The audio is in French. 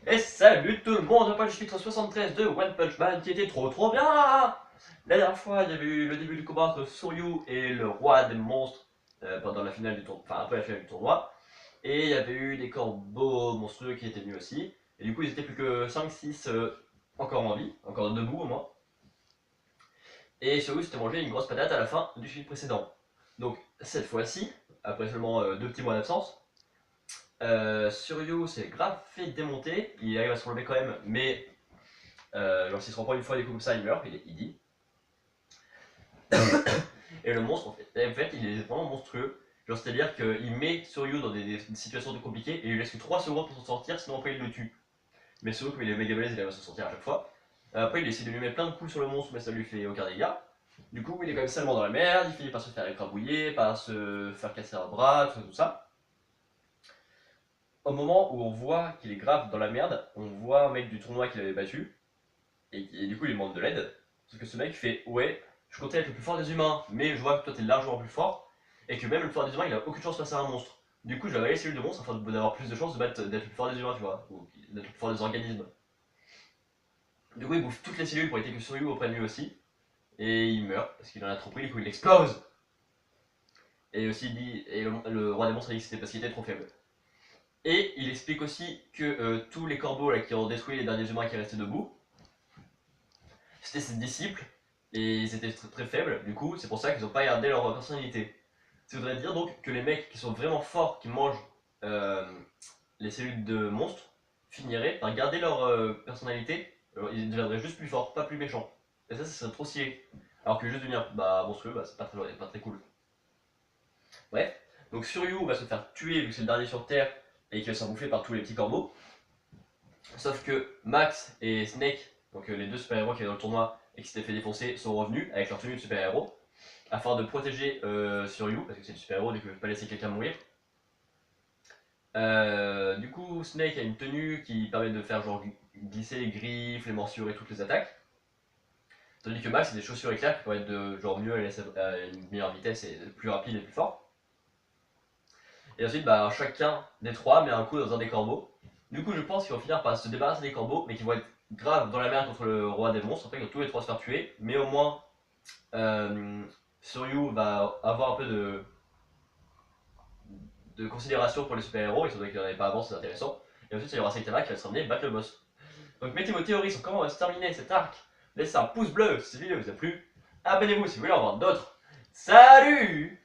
Et salut tout le monde, on parle du chapitre 73 de One Punch Man qui était trop bien. La dernière fois, il y avait eu le début du combat entre Soryu et le roi des monstres pendant la finale du tournoi, enfin après la finale du tournoi. Et il y avait eu des corbeaux monstrueux qui étaient venus aussi. Et du coup, ils étaient plus que 5-6 encore en vie, encore debout au moins. Et Soryu s'était mangé une grosse patate à la fin du chapitre précédent. Donc cette fois-ci, après seulement 2 petits mois d'absence, Suryo s'est grave fait démonter, il arrive à se relever quand même, mais genre s'il se reprend une fois des coups comme ça, il meurt, il dit. Et le monstre, en fait, il est vraiment monstrueux. Genre, c'est-à-dire qu'il met Suryo dans des situations de compliquées et il lui laisse que 3 secondes pour s'en sortir, sinon après il le tue. Mais Suryo, comme il est méga balèze, il va s'en sortir à chaque fois. Après, il essaie de lui mettre plein de coups sur le monstre, mais ça lui fait aucun dégât. Du coup, il est quand même salement dans la merde, il finit par se faire écrabouiller, par se faire casser un bras, tout ça. Au moment où on voit qu'il est grave dans la merde, on voit un mec du tournoi qu'il avait battu, et du coup il demande de l'aide. Sauf que ce mec fait ouais, je comptais être le plus fort des humains, mais je vois que toi t'es largement plus fort, et que même le plus fort des humains il a aucune chance face à un monstre. Du coup je vais avaler les cellules de monstre afin d'avoir plus de chances d'être le plus fort des humains, tu vois, ou d'être le plus fort des organismes. Du coup il bouffe toutes les cellules pour éviter que Suryu reprenne lui aussi, et il meurt parce qu'il en a trop pris, du coup il explose. Et aussi il dit, et le roi des monstres a dit que c'était parce qu'il était trop faible. Et il explique aussi que tous les corbeaux là, qui ont détruit les derniers humains qui restaient debout, c'était ses disciples, et ils étaient très faibles, du coup c'est pour ça qu'ils n'ont pas gardé leur personnalité. Ça voudrait dire donc que les mecs qui sont vraiment forts, qui mangent euh, les cellules de monstres, finiraient par garder leur personnalité, alors, ils deviendraient juste plus forts, pas plus méchants. Et ça serait trop stylé. Alors que juste devenir monstrueux, c'est pas très cool. Bref, donc Suryu va se faire tuer vu que c'est le dernier sur Terre et qu'il va se faire bouffer par tous les petits corbeaux. Sauf que Max et Snake, donc les deux super-héros qui étaient dans le tournoi et qui s'étaient fait défoncer, sont revenus avec leur tenue de super-héros afin de protéger Suryu, parce que c'est le super-héros, donc il ne veut pas laisser quelqu'un mourir. Du coup, Snake a une tenue qui permet de faire genre glisser les griffes, les morsures et toutes les attaques. Tandis que Max a des chaussures éclairs qui permettent de genre mieux aller à une meilleure vitesse et plus rapide et plus fort. Et ensuite, chacun des trois met un coup dans un des corbeaux. Du coup, je pense qu'ils vont finir par se débarrasser des corbeaux, mais qu'ils vont être grave dans la merde contre le roi des monstres. Après, ils vont tous les trois se faire tuer, mais au moins, euh, Suryu va avoir un peu de considération pour les super-héros, étant donné qu'il n'en avait pas avant, c'est intéressant. Et ensuite, il y aura Saitama qui va se ramener battre le boss. Donc, mettez vos théories sur comment va se terminer cet arc. Laissez un pouce bleu si cette vidéo vous a plu. Abonnez-vous si vous voulez en voir d'autres. Salut!